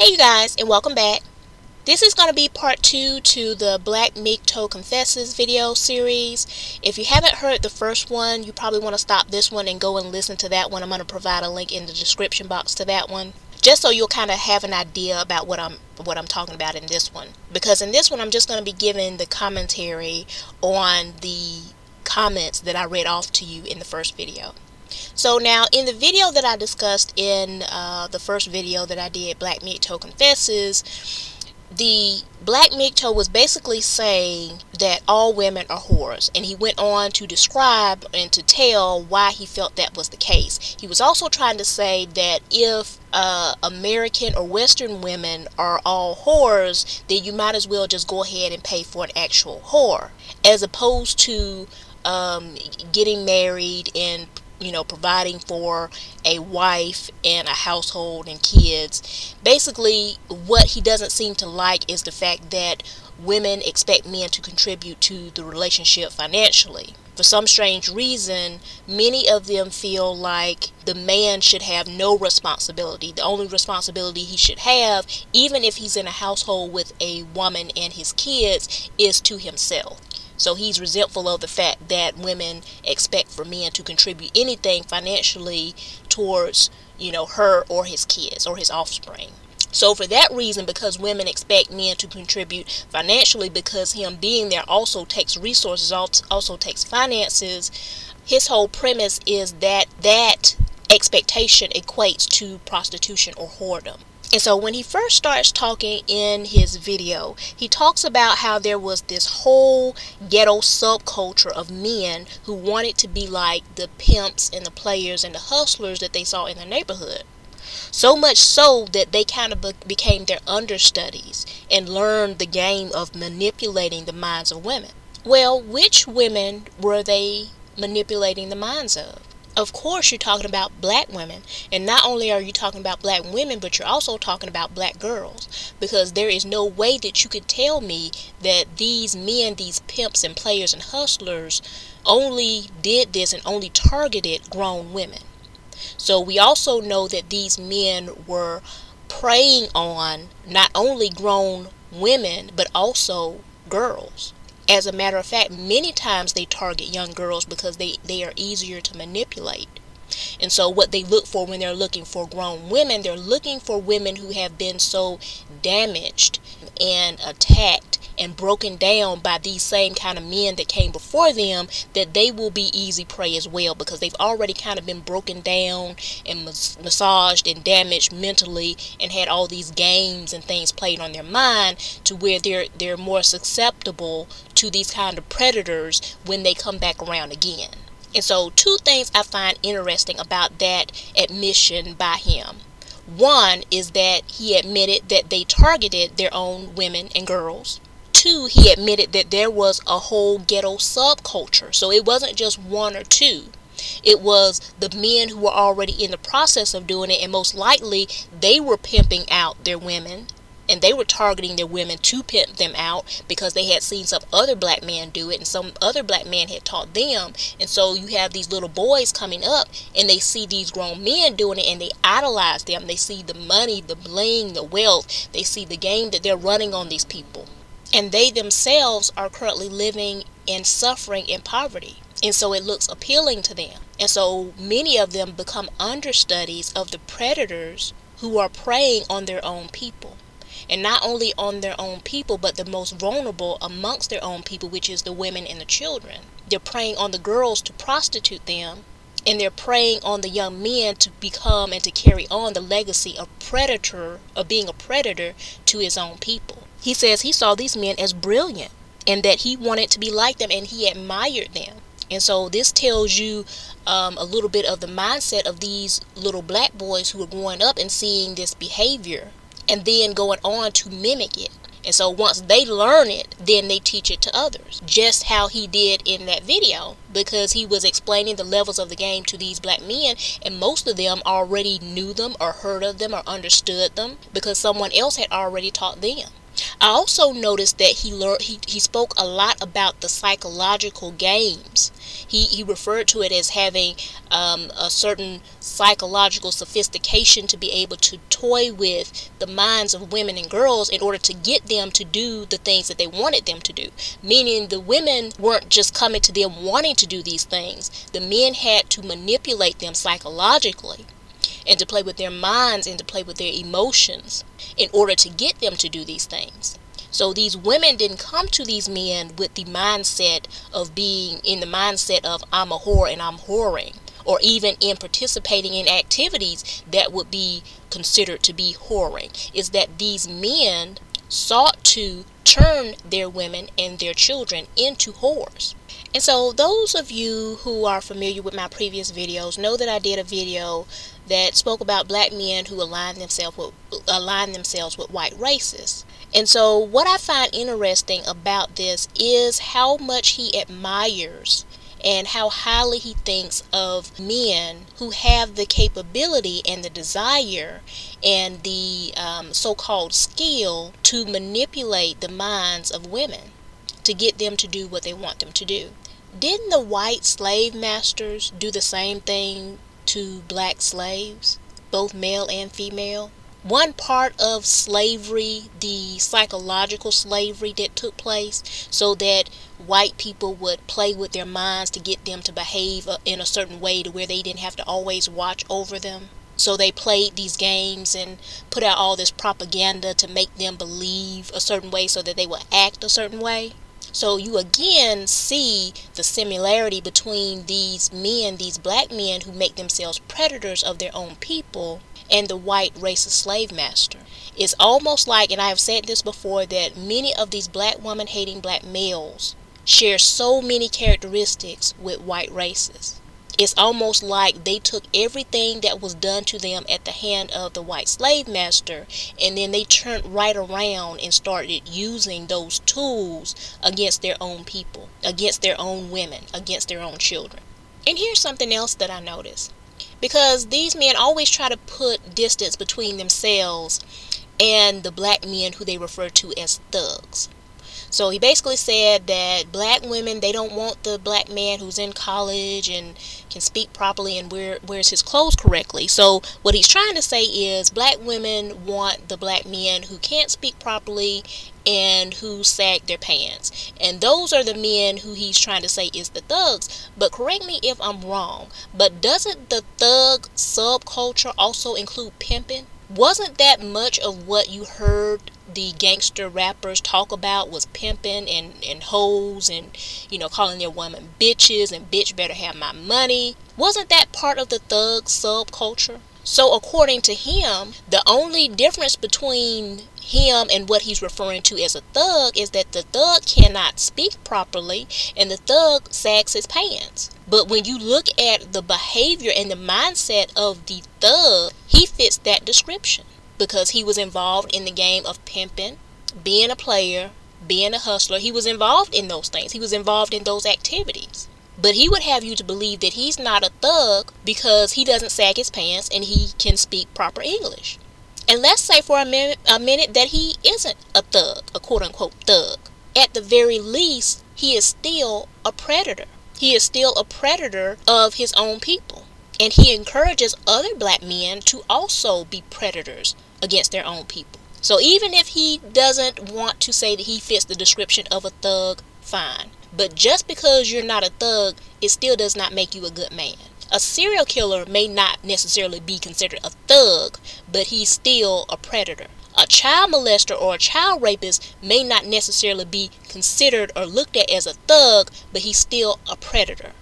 Hey you guys, and welcome back. This is going to be part 2 to the Black MGTOW Confesses video series. If you haven't heard the first one, you probably want to stop this one and go and listen to that one. I'm going to provide a link in the description box to that one, just so you'll kind of have an idea about what I'm talking about in this one. Because in this one, I'm just going to be giving the commentary on the comments that I read off to you in the first video. So now in the video that I discussed in the first video that I did, Black MGTOW Confesses, the Black MGTOW was basically saying that all women are whores, and he went on to describe and to tell why he felt that was the case. He was also trying to say that if American or Western women are all whores, then you might as well just go ahead and pay for an actual whore, as opposed to getting married and providing for a wife and a household and kids. Basically, what he doesn't seem to like is the fact that women expect men to contribute to the relationship financially. For some strange reason, many of them feel like the man should have no responsibility. The only responsibility he should have, even if he's in a household with a woman and his kids, is to himself. So he's resentful of the fact that women expect for men to contribute anything financially towards, her or his kids or his offspring. So for that reason, because women expect men to contribute financially, because him being there also takes resources, also takes finances, his whole premise is that that expectation equates to prostitution or whoredom. And so when he first starts talking in his video, he talks about how there was this whole ghetto subculture of men who wanted to be like the pimps and the players and the hustlers that they saw in their neighborhood. So much so that they kind of became their understudies and learned the game of manipulating the minds of women. Well, which women were they manipulating the minds of? Of course, you're talking about black women, and not only are you talking about black women, but you're also talking about black girls, because there is no way that you could tell me that these men, these pimps and players and hustlers, only did this and only targeted grown women. So we also know that these men were preying on not only grown women, but also girls. As a matter of fact, many times they target young girls because they are easier to manipulate. And so what they look for when they're looking for grown women, they're looking for women who have been so damaged and attacked and broken down by these same kind of men that came before them, that they will be easy prey as well, because they've already kind of been broken down and massaged and damaged mentally and had all these games and things played on their mind, to where they're more susceptible to these kind of predators when they come back around again. And so two things I find interesting about that admission by him. One is that he admitted that they targeted their own women and girls. Two, he admitted that there was a whole ghetto subculture. So it wasn't just one or two. It was the men who were already in the process of doing it, and most likely they were pimping out their women, and they were targeting their women to pimp them out because they had seen some other black men do it, and some other black man had taught them. And so you have these little boys coming up, and they see these grown men doing it, and they idolize them. They see the money, the bling, the wealth. They see the game that they're running on these people. And they themselves are currently living and suffering in poverty. And so it looks appealing to them. And so many of them become understudies of the predators who are preying on their own people. And not only on their own people, but the most vulnerable amongst their own people, which is the women and the children. They're preying on the girls to prostitute them, and they're preying on the young men to become and to carry on the legacy of being a predator to his own people. He says he saw these men as brilliant, and that he wanted to be like them, and he admired them. And so this tells you a little bit of the mindset of these little black boys who are growing up and seeing this behavior, and then going on to mimic it. And so once they learn it, then they teach it to others, just how he did in that video, because he was explaining the levels of the game to these black men, and most of them already knew them or heard of them or understood them because someone else had already taught them. I also noticed that he spoke a lot about the psychological games. He referred to it as having a certain psychological sophistication to be able to toy with the minds of women and girls in order to get them to do the things that they wanted them to do. Meaning the women weren't just coming to them wanting to do these things. The men had to manipulate them psychologically and to play with their minds and to play with their emotions in order to get them to do these things. So these women didn't come to these men with the mindset of being in the mindset of I'm a whore and I'm whoring, or even in participating in activities that would be considered to be whoring. Is that these men sought to turn their women and their children into whores. And so those of you who are familiar with my previous videos know that I did a video that spoke about black men who align themselves with white racists. And so what I find interesting about this is how much he admires and how highly he thinks of men who have the capability and the desire and the so-called skill to manipulate the minds of women to get them to do what they want them to do. Didn't the white slave masters do the same thing to black slaves, both male and female? One part of slavery, the psychological slavery that took place, so that white people would play with their minds to get them to behave in a certain way to where they didn't have to always watch over them. So they played these games and put out all this propaganda to make them believe a certain way so that they would act a certain way. So you again see the similarity between these men, these black men who make themselves predators of their own people, and the white racist slave master. It's almost like, and I have said this before, that many of these black woman hating black males share so many characteristics with white racists. It's almost like they took everything that was done to them at the hand of the white slave master, and then they turned right around and started using those tools against their own people, against their own women, against their own children. And here's something else that I noticed. Because these men always try to put distance between themselves and the black men who they refer to as thugs. So he basically said that black women, they don't want the black man who's in college and can speak properly and wears his clothes correctly. So what he's trying to say is black women want the black men who can't speak properly and who sag their pants. And those are the men who he's trying to say is the thugs. But correct me if I'm wrong, but doesn't the thug subculture also include pimping? Wasn't that much of what you heard the gangster rappers talk about was pimping and hoes and, calling their women bitches and bitch better have my money? Wasn't that part of the thug subculture? So according to him, the only difference between him and what he's referring to as a thug is that the thug cannot speak properly and the thug sags his pants. But when you look at the behavior and the mindset of the thug, he fits that description because he was involved in the game of pimping, being a player, being a hustler. He was involved in those things. He was involved in those activities. But he would have you to believe that he's not a thug because he doesn't sag his pants and he can speak proper English. And let's say for a minute that he isn't a thug, a quote-unquote thug. At the very least, he is still a predator. He is still a predator of his own people. And he encourages other black men to also be predators against their own people. So even if he doesn't want to say that he fits the description of a thug, fine. But just because you're not a thug, it still does not make you a good man. A serial killer may not necessarily be considered a thug, but he's still a predator. A child molester or a child rapist may not necessarily be considered or looked at as a thug, but he's still a predator.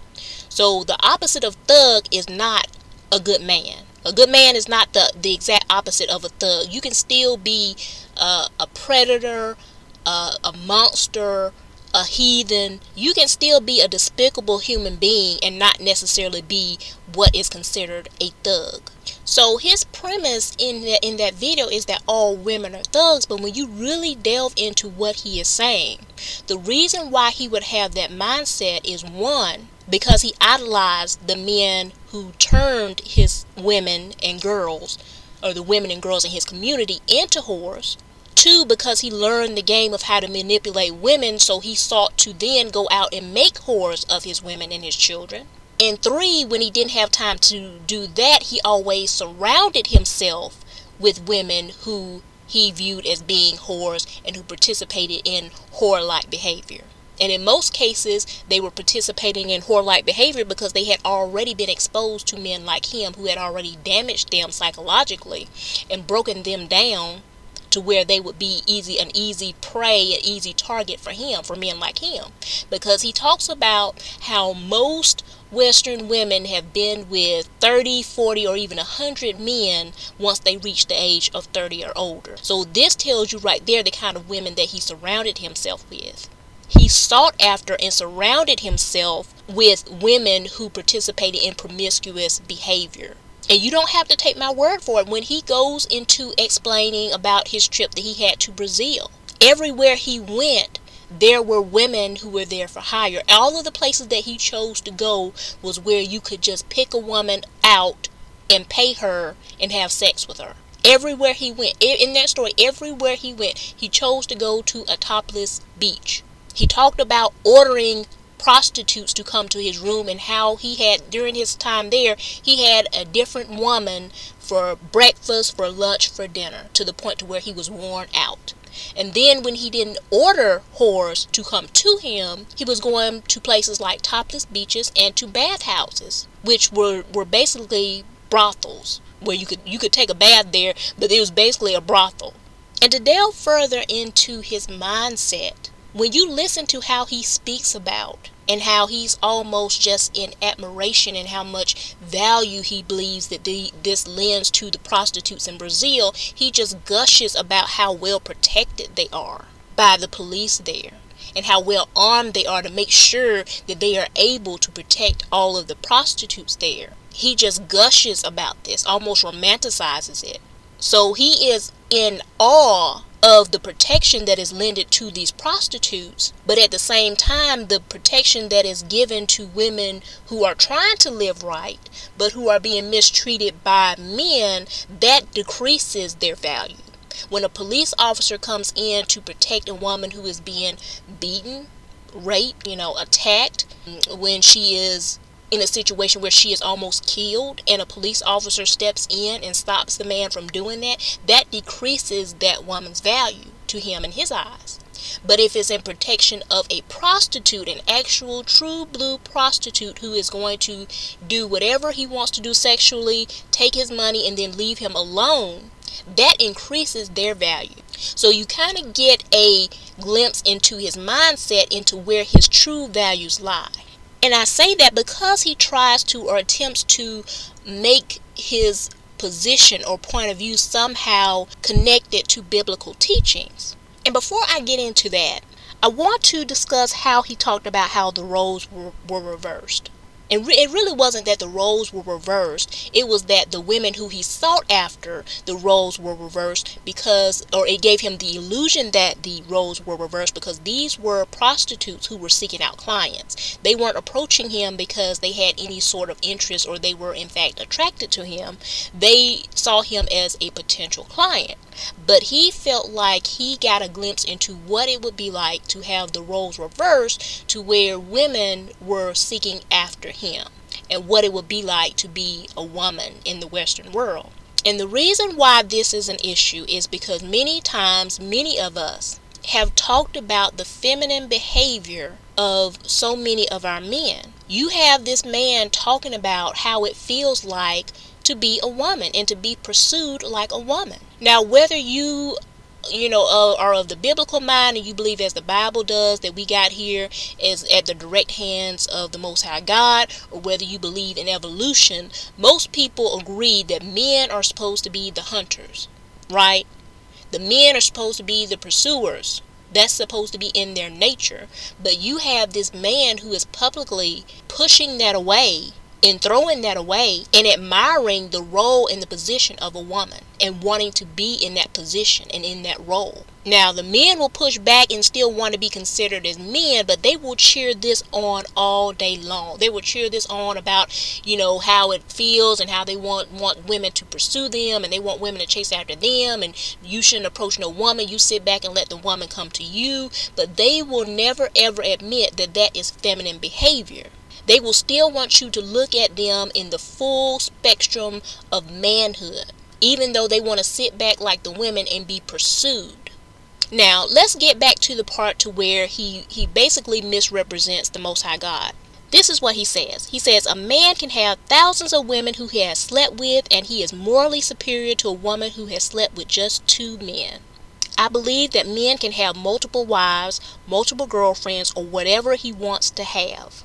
So the opposite of thug is not a good man. A good man is not the exact opposite of a thug. You can still be a predator, a monster, a heathen. You can still be a despicable human being and not necessarily be what is considered a thug. So his premise in that video is that all women are thugs, but when you really delve into what he is saying, the reason why he would have that mindset is, one, because he idolized the men who turned his women and girls, or the women and girls in his community, into whores. 2, because he learned the game of how to manipulate women, so he sought to then go out and make whores of his women and his children. And 3, when he didn't have time to do that, he always surrounded himself with women who he viewed as being whores and who participated in whore-like behavior. And in most cases, they were participating in whore-like behavior because they had already been exposed to men like him who had already damaged them psychologically and broken them down to where they would be an easy prey, an easy target for him, for men like him. Because he talks about how most Western women have been with 30, 40, or even 100 men once they reach the age of 30 or older. So this tells you right there the kind of women that he surrounded himself with. He sought after and surrounded himself with women who participated in promiscuous behavior. And you don't have to take my word for it when he goes into explaining about his trip that he had to Brazil. Everywhere he went, there were women who were there for hire. All of the places that he chose to go was where you could just pick a woman out and pay her and have sex with her. Everywhere he went, in that story, everywhere he went, he chose to go to a topless beach. He talked about ordering prostitutes to come to his room and how he had, during his time there, he had a different woman for breakfast, for lunch, for dinner, to the point to where he was worn out. And then when he didn't order whores to come to him, he was going to places like topless beaches and to bathhouses, which were basically brothels, where you could take a bath there, but it was basically a brothel. And to delve further into his mindset, when you listen to how he speaks about and how he's almost just in admiration and how much value he believes that this lends to the prostitutes in Brazil, he just gushes about how well protected they are by the police there and how well armed they are to make sure that they are able to protect all of the prostitutes there. He just gushes about this, almost romanticizes it. So he is in awe of the protection that is lended to these prostitutes, but at the same time, the protection that is given to women who are trying to live right, but who are being mistreated by men, that decreases their value. When a police officer comes in to protect a woman who is being beaten, raped, attacked, when she is in a situation where she is almost killed and a police officer steps in and stops the man from doing that, that decreases that woman's value to him in his eyes. But if it's in protection of a prostitute, an actual true blue prostitute who is going to do whatever he wants to do sexually, take his money and then leave him alone, that increases their value. So you kind of get a glimpse into his mindset, into where his true values lie. And I say that because he tries to or attempts to make his position or point of view somehow connected to biblical teachings. And before I get into that, I want to discuss how he talked about how the roles were reversed. And it really wasn't that the roles were reversed. It was that the women who he sought after, the roles were reversed or it gave him the illusion that the roles were reversed because these were prostitutes who were seeking out clients. They weren't approaching him because they had any sort of interest or they were in fact attracted to him. They saw him as a potential client. But he felt like he got a glimpse into what it would be like to have the roles reversed to where women were seeking after him and what it would be like to be a woman in the Western world. And the reason why this is an issue is because many times, many of us have talked about the feminine behavior of so many of our men. You have this man talking about how it feels like to be a woman and to be pursued like a woman. Now, whether you are of the biblical mind and you believe as the Bible does that we got here is at the direct hands of the Most High God, or whether you believe in evolution, most people agree that men are supposed to be the hunters, right? The men are supposed to be the pursuers. That's supposed to be in their nature. But you have this man who is publicly pushing that away in throwing that away and admiring the role and the position of a woman and wanting to be in that position and in that role. Now, the men will push back and still want to be considered as men, but they will cheer this on all day long. They will cheer this on about, how it feels and how they want women to pursue them, and they want women to chase after them, and you shouldn't approach no woman. You sit back and let the woman come to you. But they will never ever admit that that is feminine behavior. They will still want you to look at them in the full spectrum of manhood, even though they want to sit back like the women and be pursued. Now, let's get back to the part to where he basically misrepresents the Most High God. This is what he says. He says, a man can have thousands of women who he has slept with, and he is morally superior to a woman who has slept with just 2 men. I believe that men can have multiple wives, multiple girlfriends, or whatever he wants to have.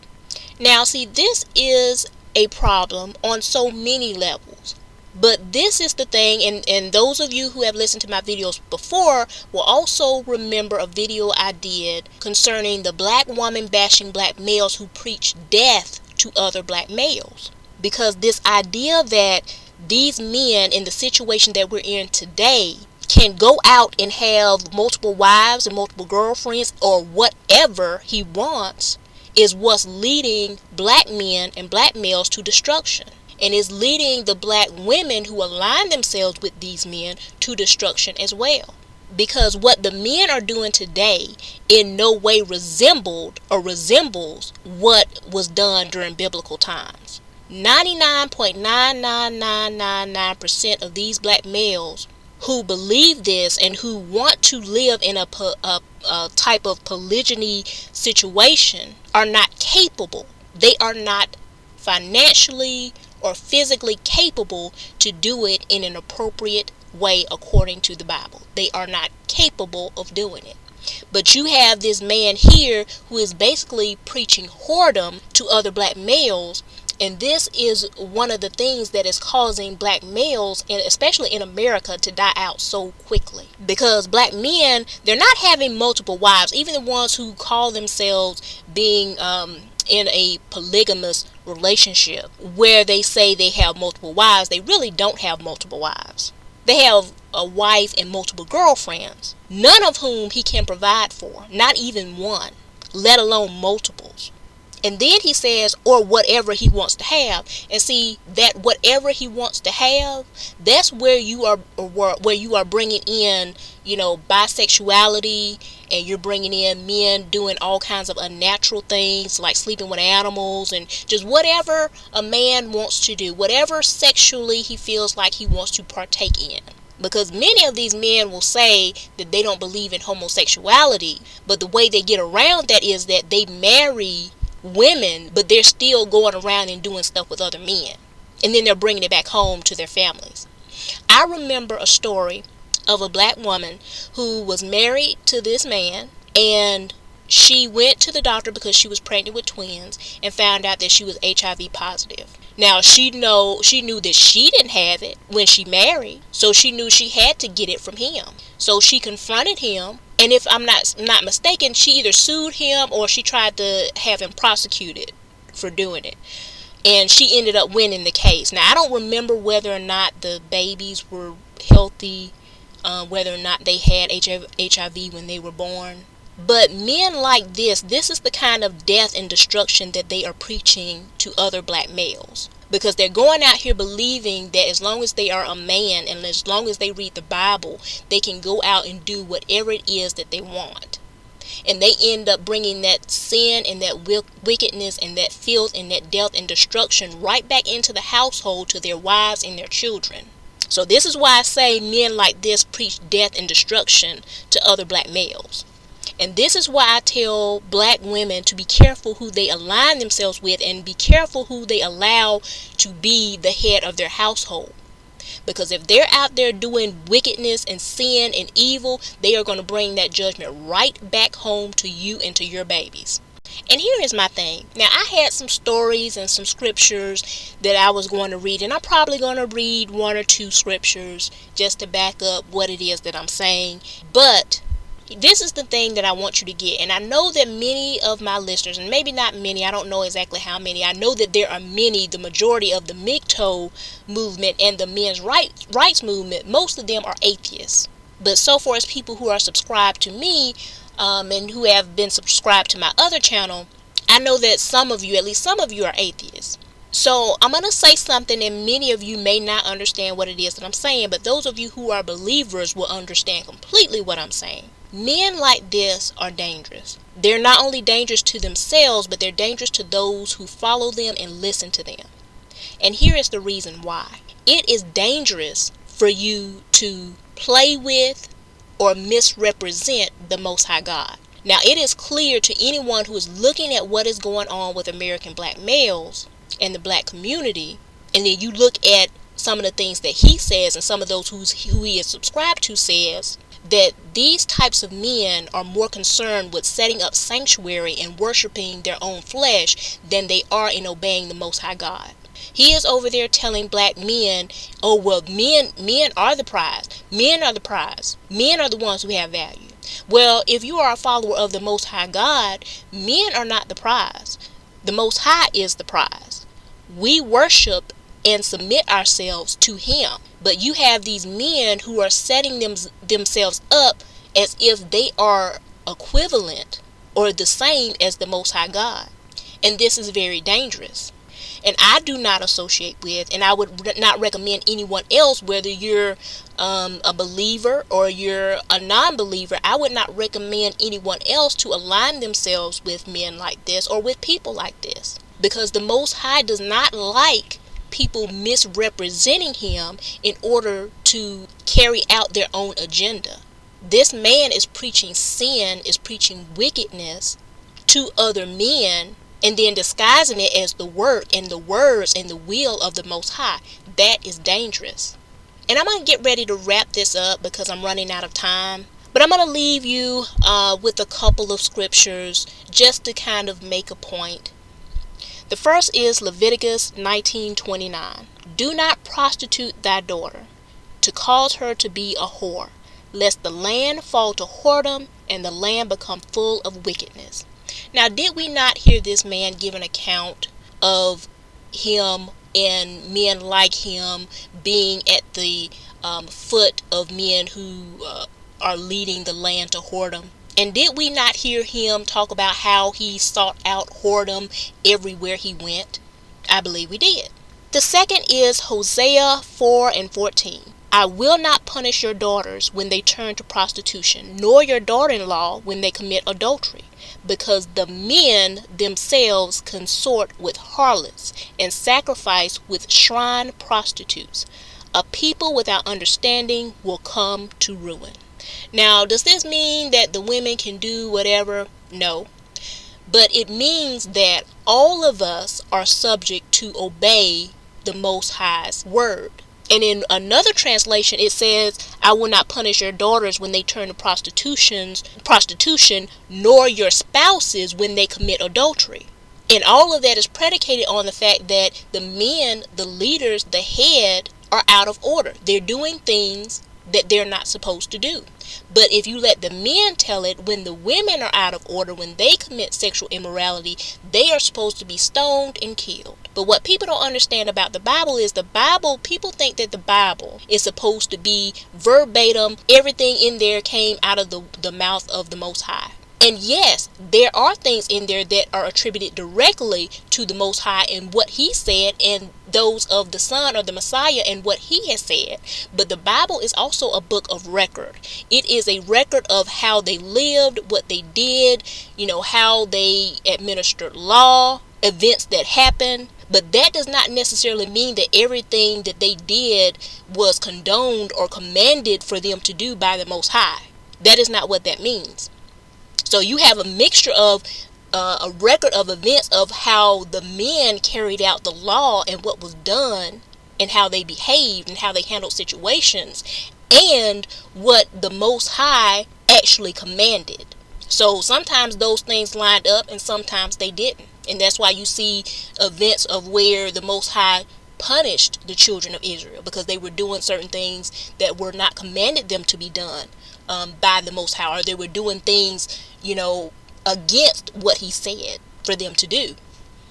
Now, see, this is a problem on so many levels. But this is the thing, and those of you who have listened to my videos before will also remember a video I did concerning the black woman bashing black males who preach death to other black males. Because this idea that these men in the situation that we're in today can go out and have multiple wives and multiple girlfriends or whatever he wants is what's leading black men and black males to destruction. And is leading the black women who align themselves with these men to destruction as well. Because what the men are doing today in no way resembles what was done during biblical times. 99.99999% of these black males who believe this and who want to live in a type of polygyny situation are not capable. They are not financially or physically capable to do it in an appropriate way according to the Bible. They are not capable of doing it. But you have this man here who is basically preaching whoredom to other black males, and this is one of the things that is causing black males, and especially in America, to die out so quickly. Because black men, they're not having multiple wives. Even the ones who call themselves being in a polygamous relationship where they say they have multiple wives, they really don't have multiple wives. They have a wife and multiple girlfriends, none of whom he can provide for, not even one, let alone multiples. And then he says, or whatever he wants to have. And see, that whatever he wants to have, that's where you are bringing in, bisexuality, and you're bringing in men doing all kinds of unnatural things like sleeping with animals and just whatever a man wants to do, whatever sexually he feels like he wants to partake in. Because many of these men will say that they don't believe in homosexuality, but the way they get around that is that they marry women, but they're still going around and doing stuff with other men, and then they're bringing it back home to their families. I remember a story of a black woman who was married to this man, and she went to the doctor because she was pregnant with twins and found out that she was HIV positive. Now, she knew that she didn't have it when she married, so she knew she had to get it from him. So she confronted him, and if I'm not mistaken, she either sued him or she tried to have him prosecuted for doing it. And she ended up winning the case. Now, I don't remember whether or not the babies were healthy, whether or not they had HIV when they were born. But men like this is the kind of death and destruction that they are preaching to other black males. Because they're going out here believing that as long as they are a man and as long as they read the Bible, they can go out and do whatever it is that they want. And they end up bringing that sin and that wickedness and that filth and that death and destruction right back into the household to their wives and their children. So this is why I say men like this preach death and destruction to other black males. And this is why I tell black women to be careful who they align themselves with and be careful who they allow to be the head of their household. Because if they're out there doing wickedness and sin and evil, they are going to bring that judgment right back home to you and to your babies. And here is my thing. Now, I had some stories and some scriptures that I was going to read, and I'm probably going to read 1 or 2 scriptures just to back up what it is that I'm saying. But this is the thing that I want you to get. And I know that many of my listeners, and maybe not many, I don't know exactly how many, I know that there are many, the majority of the MGTOW movement and the men's rights movement, most of them are atheists. But so far as people who are subscribed to me, and who have been subscribed to my other channel, I know that some of you, at least some of you, are atheists. So I'm going to say something, and many of you may not understand what it is that I'm saying, but those of you who are believers will understand completely what I'm saying. Men like this are dangerous. They're not only dangerous to themselves, but they're dangerous to those who follow them and listen to them. And here is the reason why. It is dangerous for you to play with or misrepresent the Most High God. Now, it is clear to anyone who is looking at what is going on with American black males and the black community, and then you look at some of the things that he says and some of those who he is subscribed to says, that these types of men are more concerned with setting up sanctuary and worshiping their own flesh than they are in obeying the Most High God. He is over there telling black men, oh, well, men are the prize. Men are the prize. Men are the ones who have value. Well, if you are a follower of the Most High God, men are not the prize. The Most High is the prize. We worship and submit ourselves to Him. But you have these men who are setting themselves up as if they are equivalent or the same as the Most High God. And this is very dangerous. And I do not associate with, and I would not recommend anyone else, whether you're a believer or you're a non-believer, I would not recommend anyone else to align themselves with men like this or with people like this. Because the Most High does not like people misrepresenting Him in order to carry out their own agenda. This man is preaching sin, is preaching wickedness to other men, and then disguising it as the work and the words and the will of the Most High. That is dangerous. And I'm going to get ready to wrap this up because I'm running out of time. But I'm going to leave you with a couple of scriptures just to kind of make a point. The first is Leviticus 19:29. Do not prostitute thy daughter, to cause her to be a whore, lest the land fall to whoredom and the land become full of wickedness. Now, did we not hear this man give an account of him and men like him being at the foot of men who are leading the land to whoredom? And did we not hear him talk about how he sought out whoredom everywhere he went? I believe we did. The second is Hosea 4:14. I will not punish your daughters when they turn to prostitution, nor your daughter-in-law when they commit adultery, because the men themselves consort with harlots and sacrifice with shrine prostitutes. A people without understanding will come to ruin. Now, does this mean that the women can do whatever? No. But it means that all of us are subject to obey the Most High's word. And in another translation, it says, I will not punish your daughters when they turn to prostitution, nor your spouses when they commit adultery. And all of that is predicated on the fact that the men, the leaders, the head, are out of order. They're doing things that they're not supposed to do. But if you let the men tell it, when the women are out of order, when they commit sexual immorality, they are supposed to be stoned and killed. But what people don't understand about the Bible is people think that the Bible is supposed to be verbatim. Everything in there came out of the mouth of the Most High. And yes, there are things in there that are attributed directly to the Most High and what He said, and those of the Son or the Messiah and what He has said. But the Bible is also a book of record. It is a record of how they lived, what they did, how they administered law, events that happened. But that does not necessarily mean that everything that they did was condoned or commanded for them to do by the Most High. That is not what that means. So you have a mixture of a record of events of how the men carried out the law and what was done and how they behaved and how they handled situations and what the Most High actually commanded. So sometimes those things lined up and sometimes they didn't. And that's why you see events of where the Most High punished the children of Israel because they were doing certain things that were not commanded them to be done by the Most High, or they were doing things, against what he said for them to do.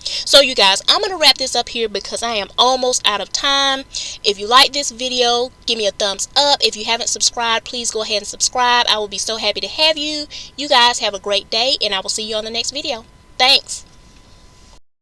So you guys, I'm going to wrap this up here because I am almost out of time. If you like this video, give me a thumbs up. If you haven't subscribed, please go ahead and subscribe. I will be so happy to have you. You guys have a great day, and I will see you on the next video. Thanks.